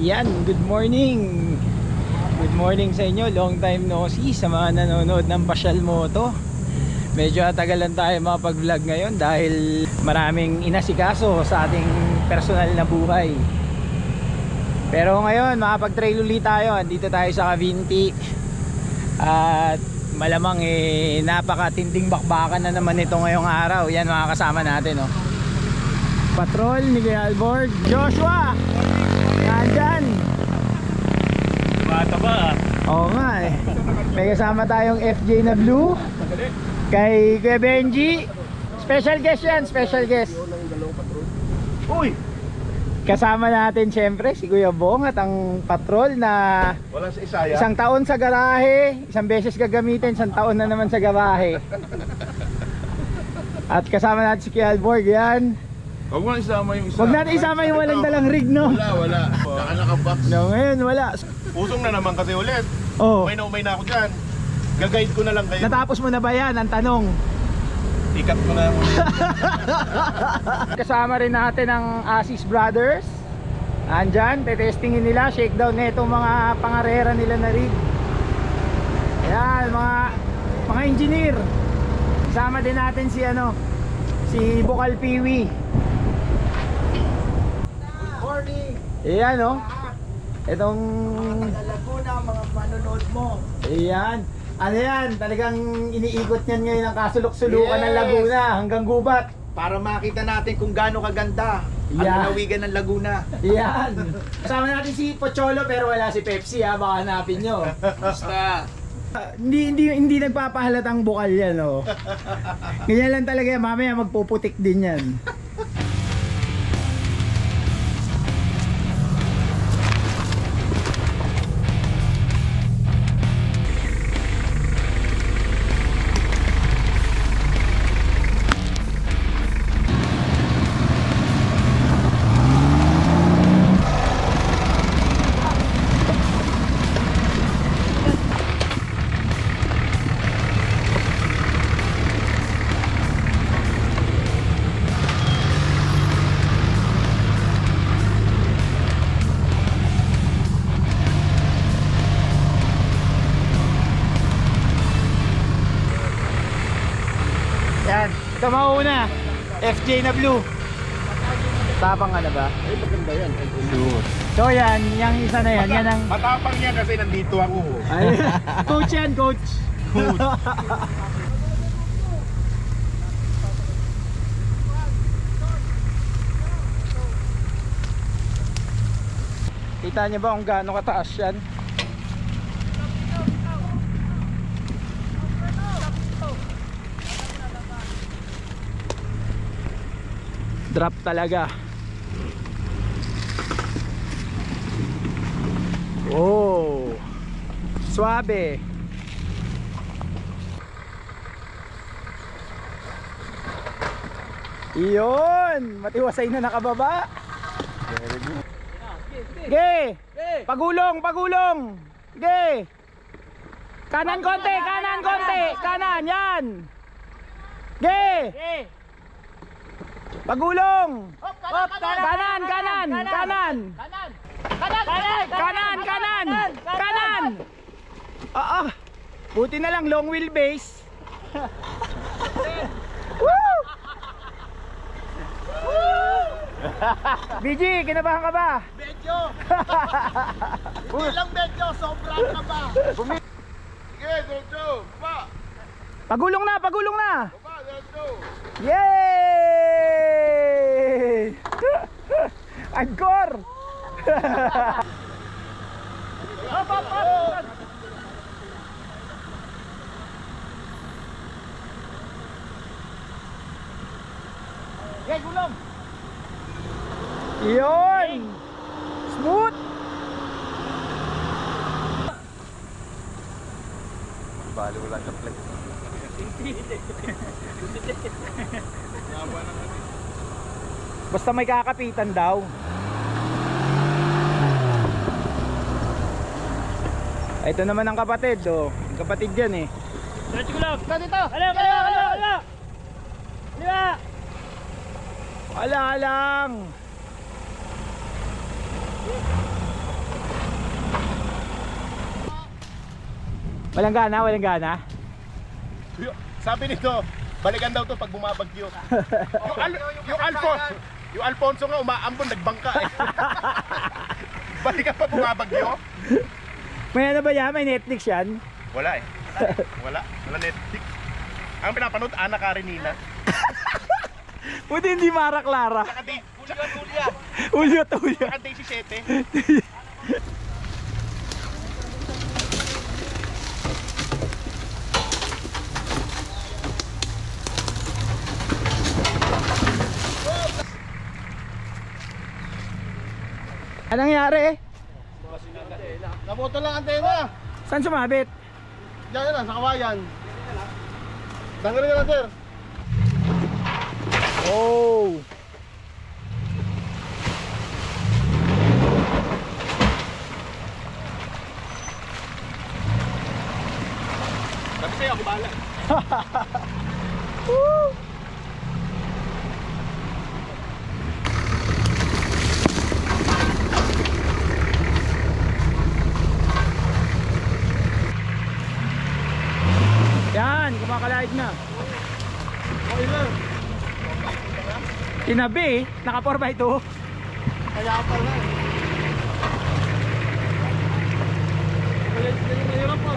Yan, good morning. Good morning sa inyo. Long time no see sa mga nanonood ng Pasyal Moto. Medyo tagalan tayo makapag-vlog ngayon dahil maraming inasikaso sa ating personal na buhay. Pero ngayon makapag-trail ulit tayo. Andito tayo sa Cavinti. At malamang napakatinding bakbakan na naman ito ngayong araw. Yan mga kasama natin, oh. Patrol ni Alborg, Joshua. Nandyan. Bata ba? Oo nga eh. May kasama tayong FJ na blue. Kay Kuya Benji. Special guest yan, special guest. Uy! Kasama natin syempre si Kuya Bong at ang patrol na Wala sa Isaya. isang taon sa garahe, isang beses gagamitin, isang taon na naman sa garahe. At kasama natin si Kuya Alborg yan. Huwag mo na isama yung isa. Huwag natin isama yung walang dalang rig, no? Wala. Naka-box. No, ngayon wala. Usong na naman kasi ulit. Oh. Umay na ako dyan. Gag-guide ko na lang kayo. Natapos mo na ba yan? Ang tanong. Ikat ko na ulit. Kasama rin natin ang Asis Brothers. Andyan, tetestingin nila, shakedown na itong mga pangarera nila na rig. Ayan, mga engineer. Kasama din natin si Bukal Piwi. Good morning. Ayan, oh. Itong Laguna, mga manonood mo. ayan. Ano yan? Talagang iniikot niyan ngayon ang kasulok-sulukan ng Yes. Laguna hanggang gubat. Para makita natin kung gaano kaganda ang Yeah. lalawigan ng Laguna. Ayan. Kasama natin si Pocholo pero wala si Pepsi, ha. Baka hanapin nyo. Basta. Hindi nagpapahalatang bukal yan, oh. Ganyan lang talaga yan. Mamaya magpuputik din yan. Yan, ito mauna. FJ na blue. Tapang ka na ba? Ay, maganda yan. So yan, yung isa na yan. Yan ang... Matapang yan kasi nandito ako. Ay, coach yan, coach. Kita niyo ba kung gaano kataas yan? Drop talaga. Oh, suabe. Iyon, matiwasay na nakababa. Ge, pagulong. Ge. Kanan konti, kanan yan. Ge. Pagulong. Kanan. Buti na lang long wheelbase. Woo! BG, kinabahan ka ba? Medyo. Hindi lang medyo, sobra ka ba? Sige, Dodo. Pa. Pagulong na. Pa, Dodo. Yay! Agkor! Okay, gulong. Iyon! Smooth! Bali, wala ka flex. Basta may kakapitan daw. Ito naman ang kapatid, oh. Ang kapatid yan eh. Diretso ko lang. Dito. Kaliwa. Wala lang. Walang gana, walang gana. Sabi nito, balikan daw to pag bumabagyo. yung Alfonso nga umaambon, nagbangka eh. Balikan pag bumabagyo? May ano ba yan? May Netflix yan? Wala eh. Wala Netflix. Ang pinapanood, Ana Karenina. Buti hindi Mara Clara. Ulyot. Saka Day 17. Anong nangyari? Naputol lang antena. Saan sumabit? Diyan na, sa kawayan. Tanggalin na lang, sir. Oh! Sabi sa'yo, ako bahala. Woo! Yan, kumakalait na. Okay lang. Tinabi eh, naka 4x2. Kaya pala eh. Mahirap pa.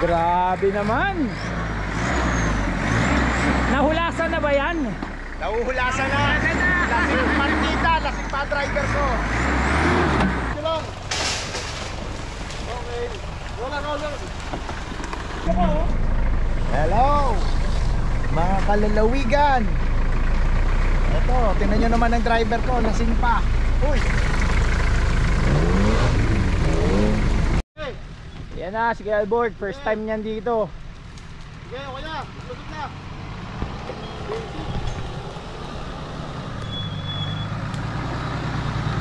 Grabe naman. Nahulasan na ba yan? Nahuhulasan na. Lasing partida, lasing pa driver ko. Ito lang. Okay. Roller. Hello, mga kalalawigan. Ito, tingnan nyo naman ang driver ko, lasing pa. Uy. Yan na, si Albert. First time niyan dito. Sige, okay na. Lusot na.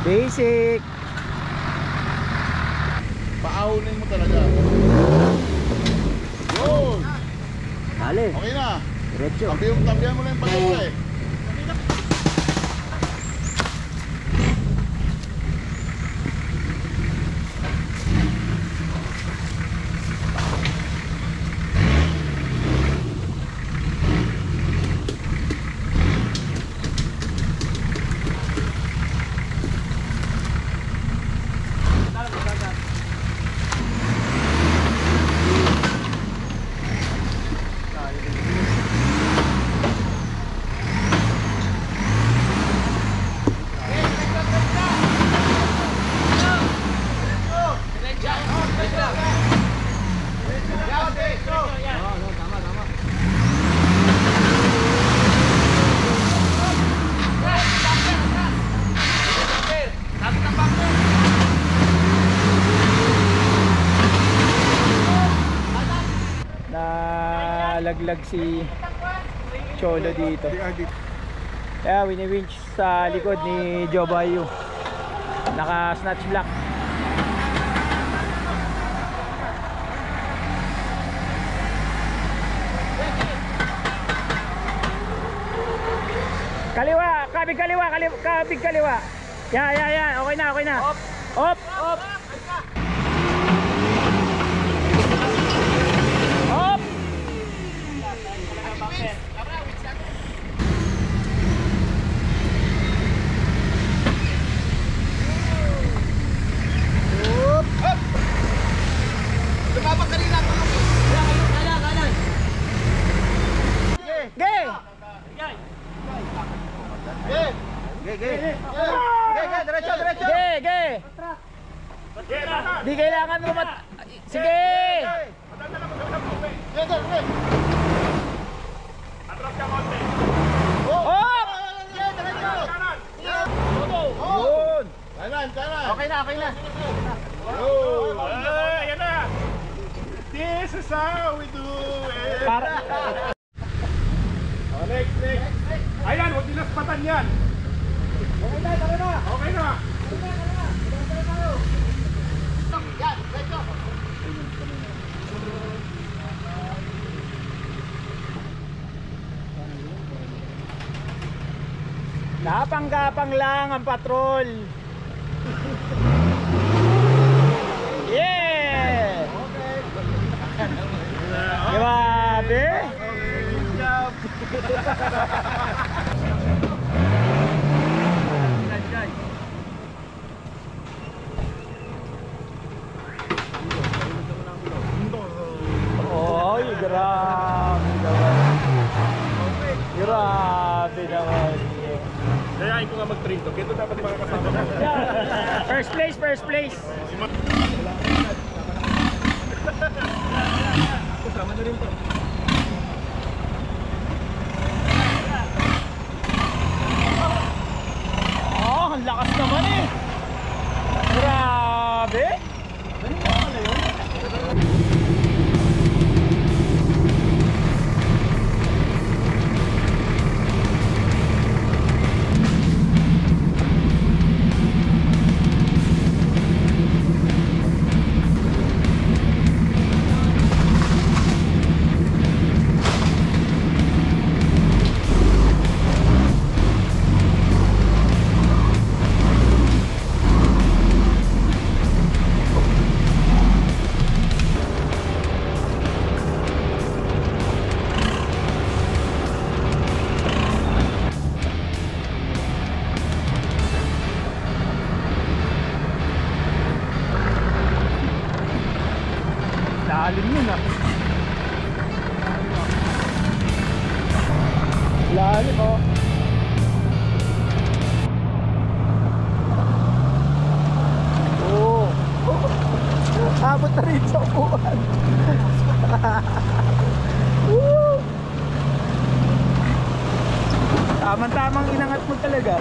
Basic. Paaunin mo talaga. Yun. Dali. Okay na. Diretso. Tambihan mo lang yung pagkakas eh. Nalaglag si Cholo dito. Kaya wini-winch sa likod ni Joe Bayu. Naka snatch block. Kaliwa, kabig kaliwa. Ya, okay na. Op. Op. Lumabag ka rin lang. Kanan. Diretso. Di kailangan mo Sige. Atras ka konti. Op. Yun. Kanan. Okay na. Yun. Ayan na. This is how we do it. Oh, next. Ayan, huwag dinaspatan yan. Okay na. Yan, diretso. Gapang-gapang lang ang patrol. Yeah! Grabe! Oy, grabe naman. Grabe naman. Kayain ko nga mag-train to. Kito dapat mga kasama ko. First place, first place. Kasama na rin to. Oh, ang lakas naman eh. Grabe. Lalim yun ah. Lalim oh. Oh. Abot na rin sa upuan. Woo! Tamang-tamang inangat mo talaga.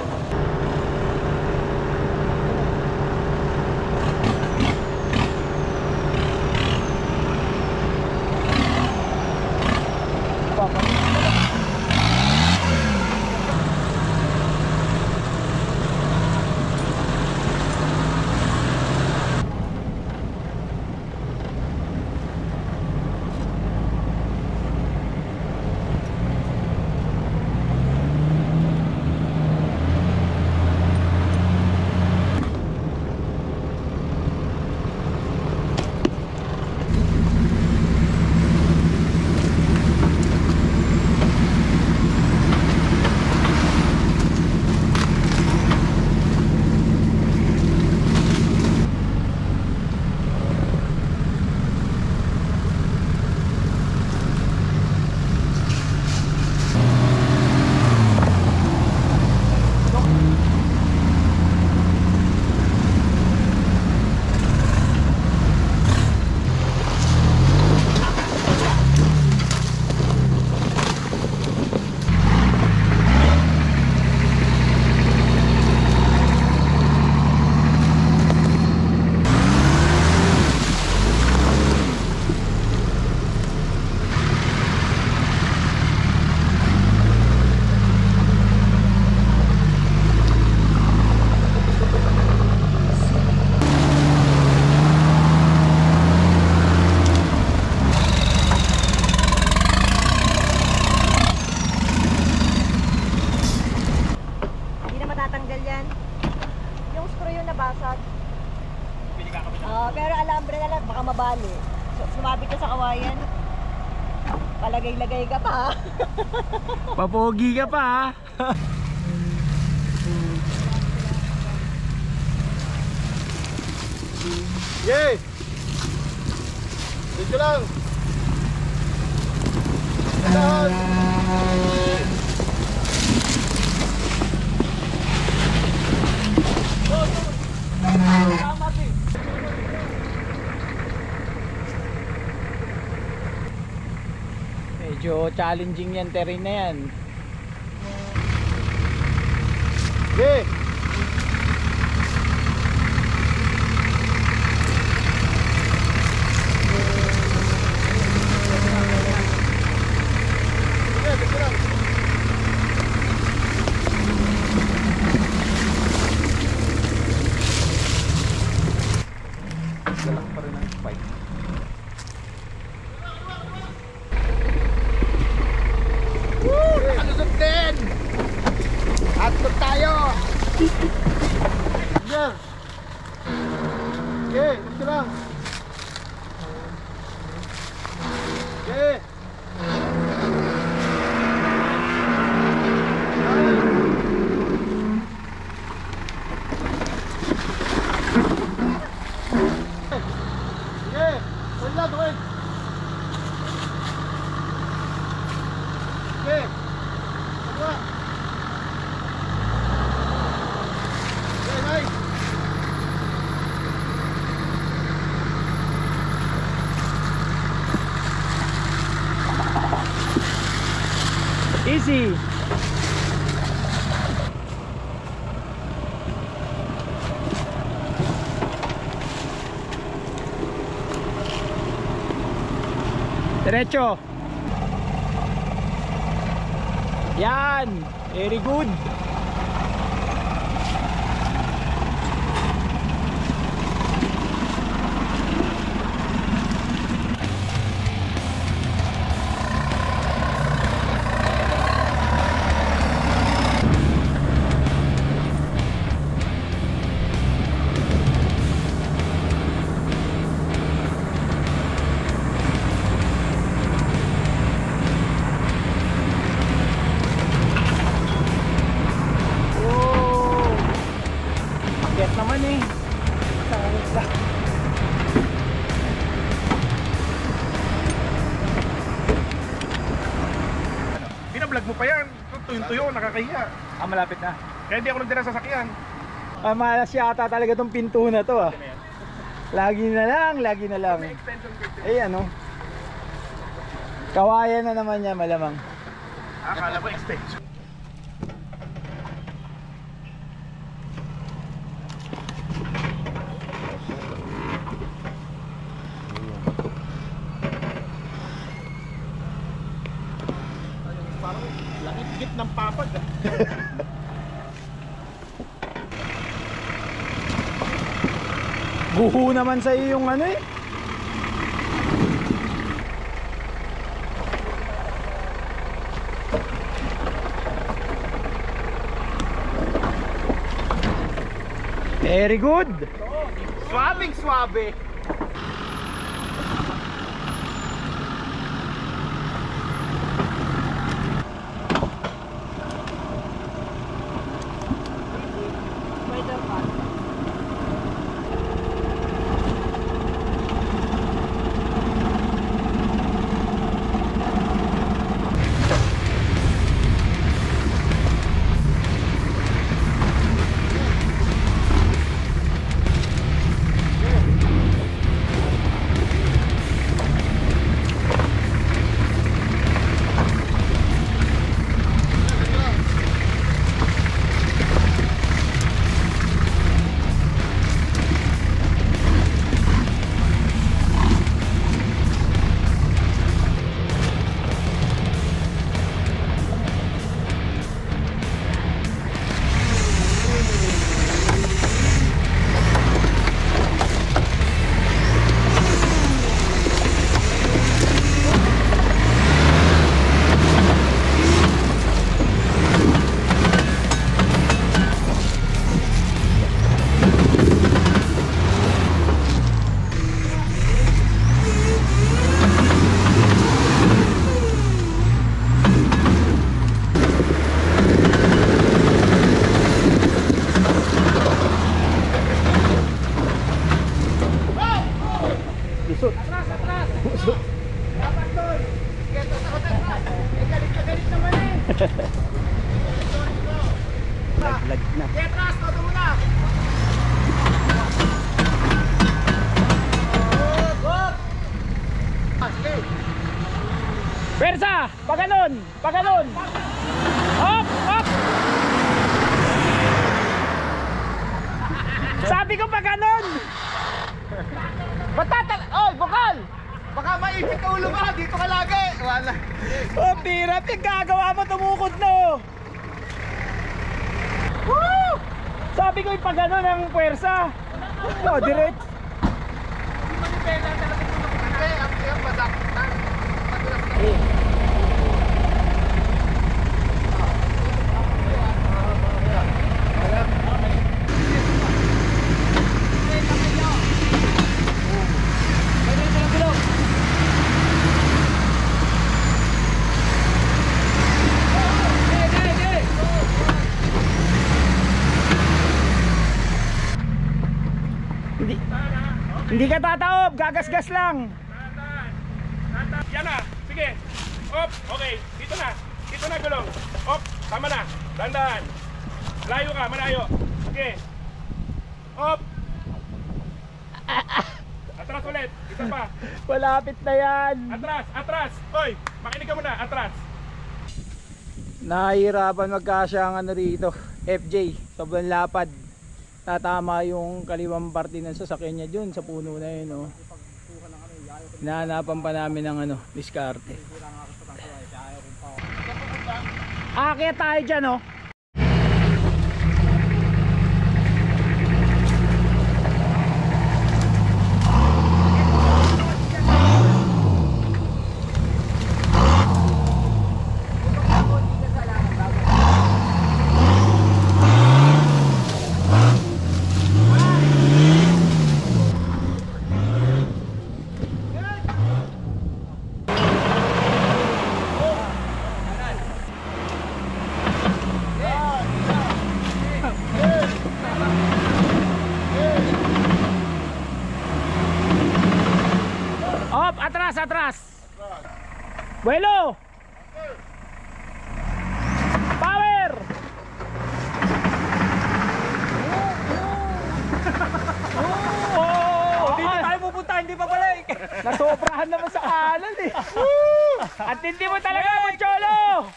Pero alambre na lang, baka mabali. So, sumabit ka sa kawayan. Palagay-lagay ka pa. Papogi ka pa ha. Yay! Dito lang! Medyo challenging yan terrain na yan. Yay! Galang pa rin ang spike. Nakalusot din! Hotdog tayo! Easy. Diretso. Yan. Very good. Naman eh. Binablog mo pa yan. Tuyo-tuyo, nakakahiya. Malapit na. Kaya hindi ako nagdala sa sakyan. Malas yata talaga tong pinto na to ah. Lagi na lang. Eh ano. Kawayan na naman niya malamang. Akala ko extension. Langit-git ng papag. Buho naman sa iyo yung ano eh. Very good. Swabing swabe. Lag na. Atras, todo muna. Persa! Paganon! Paganon! Hop! Hop! Sabi ko paganon! Oy, bukal! Baka maipit ka ulo ka, dito ka lagi. Wala. Oh, tira! Pinagagawa mo tumukod no! Woo! Sabi ko ipaganon ang puwersa. Oh, direct. Ang badak na. ka tataob, gagasgas lang. Yan na, sige. Op, okay. Dito na. Dito na gulong. Op, tama na. Dandan. Malayo ka, malayo. Sige. Op. Atras ulit. Isa pa. Malapit na yan. Atras, atras. Hoy, makinig ka muna. Atras. Nahihirapan magkasya ang ano rito, FJ, sobrang lapad. Tatama yung kaliwang parte ng sasakyan niya dun sa puno na yun, oh. Hinahanapan pa namin ng ano, diskarte. Aakyat tayo dyan, oh. Op, atras, atras. Buelo. Power. Dito tayo pupunta, hindi pa balik. Nasobrahan naman sa kanan eh. At hindi mo talaga, Cholo.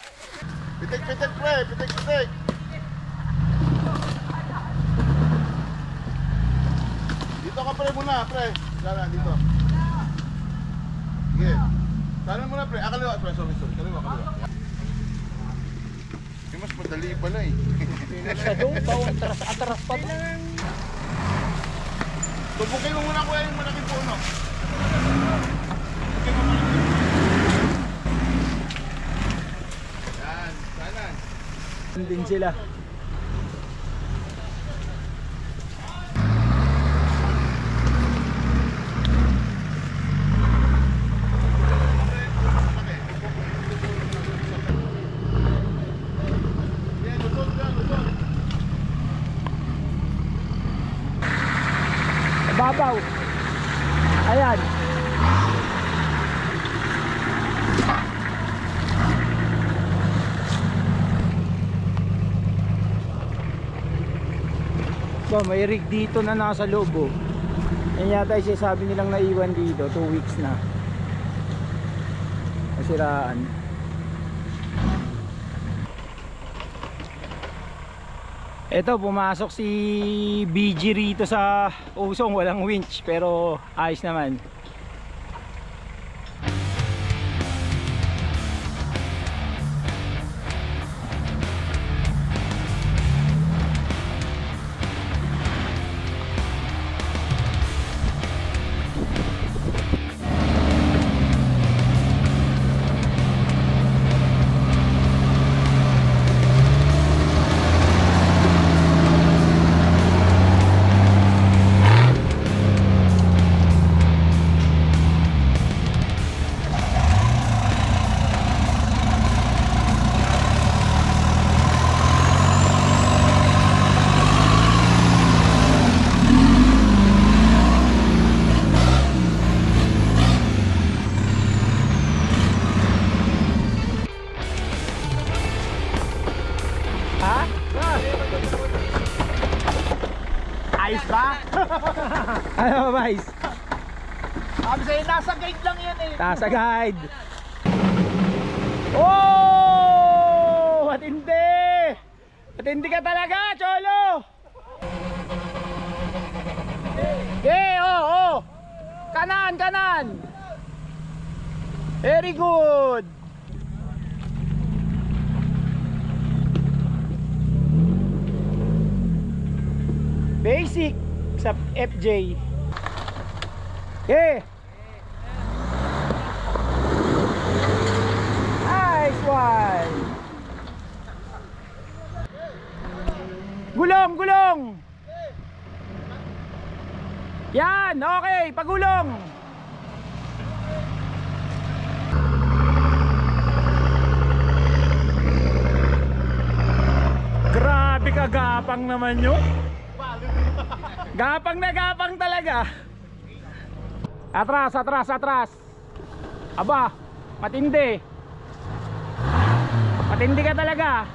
Pitik, pitik, pre. Pitik, pitik. Dito ka, pre, muna, pre. Sana, dito. Sige. Sana muna, pre. Kaliwa, pre. Sorry. Kaliwa. Mas madali pala eh. Sa doon, atras pa doon. Tubukin mo muna, kuya, yung malaking puno. Yan, sana. Din sila. Babaw. Ayan. So, may rig dito na nasa loob, oh. Yan yata yung sabi nilang naiwan dito, 2 weeks na. Nasiraan. Ito, pumasok si BG rito sa Usong, walang winch pero ayos naman. Ayos ba? Ano ba, Vice? Sabi sa'yo, nasa guide lang yan eh. Nasa guide. Oh! Matindi! Matindi ka talaga, Cholo! Okay, oh! Kanan! Very good! Basic sa FJ. Okay. Nice one. Gulong. Yan, okay, pagulong. Grabe ka, gapang naman yun. Gapang na gapang talaga. Atras, atras, atras. Aba, matindi. Matindi ka talaga.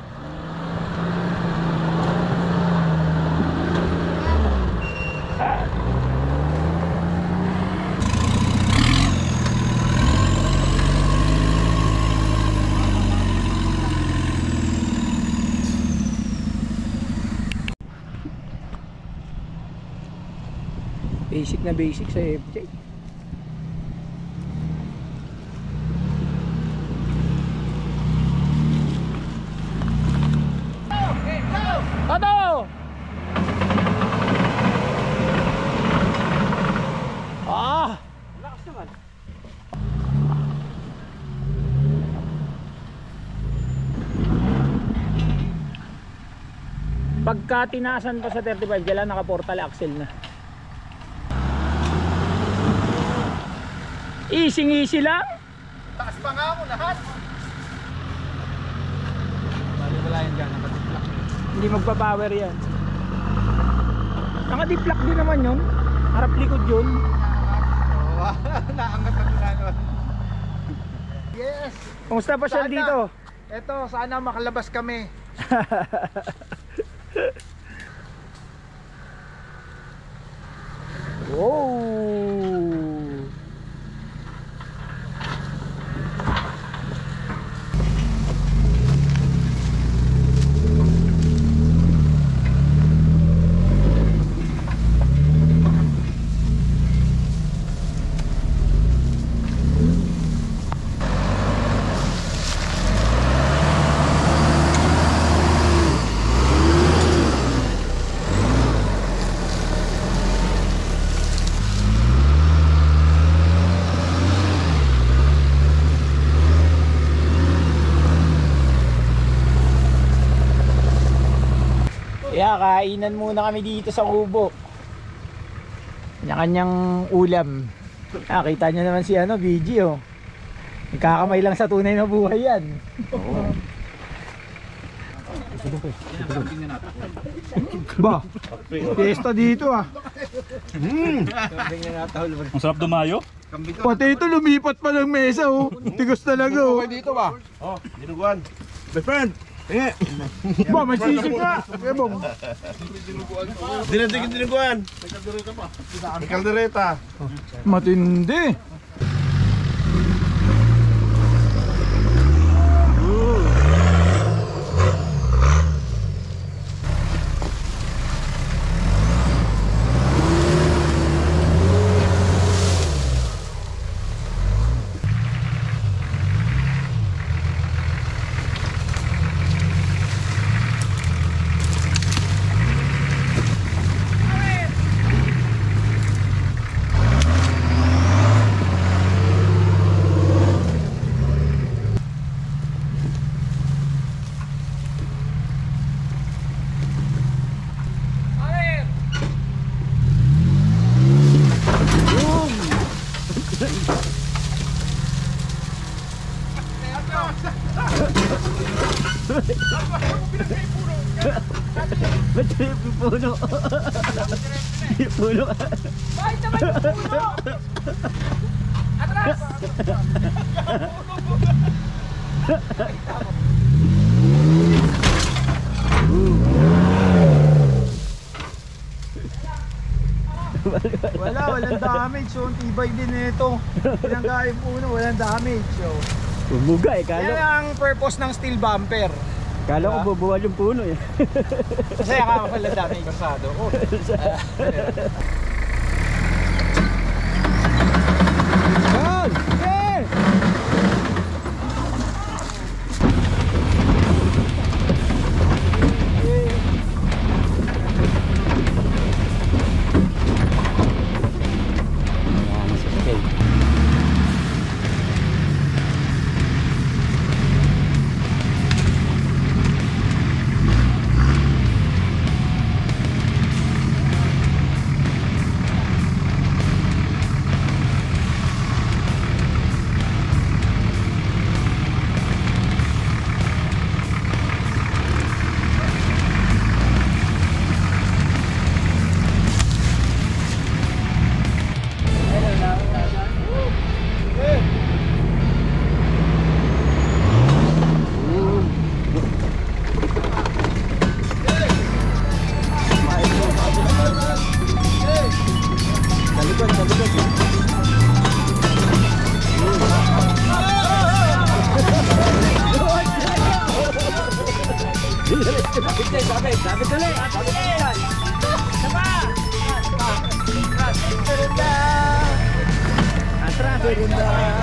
Basic na basic sa FJ. Toto! Ah! Lakas naman. Pagka tinasan pa sa 35, dyan lang naka-portal axle na. Easy lang. Taas pa nga ako lahat. Bali wala yan dyan, nakadiplak. Hindi magpa-power yan. Naka-diplak din naman yun. Harap likod yun. Naangat na ginagawa. Yes! Kumusta pa siya Sana. dito? Eto, sana makalabas kami. Wow! Yeah, kainan muna kami dito sa kubo. Kanya-kanyang ulam. Ah, kita nyo naman si BG oh. Nagkakamay lang sa tunay na buhay yan. Ba, fiesta dito ah. Ang sarap dumayo. Pati ito lumipat pa ng mesa oh. Tigas talaga oh. Dito ba? Oh, dinuguan. My friend. Ba, may sisig ka. Ebong. Dinadigin dinuguan. May kaldereta. Matindi. Ba't yung puno? Yung puno. Bakit naman yung puno? Atras! Walang damage. So, ang tibay din nito. Pinangga yung puno, walang damage. So, Bumuga eh, yan ang purpose ng steel bumper. Kala ko bubuwal yung puno eh. Kasi akala ko walang damage kasado. Yan! Yeah! Tara na!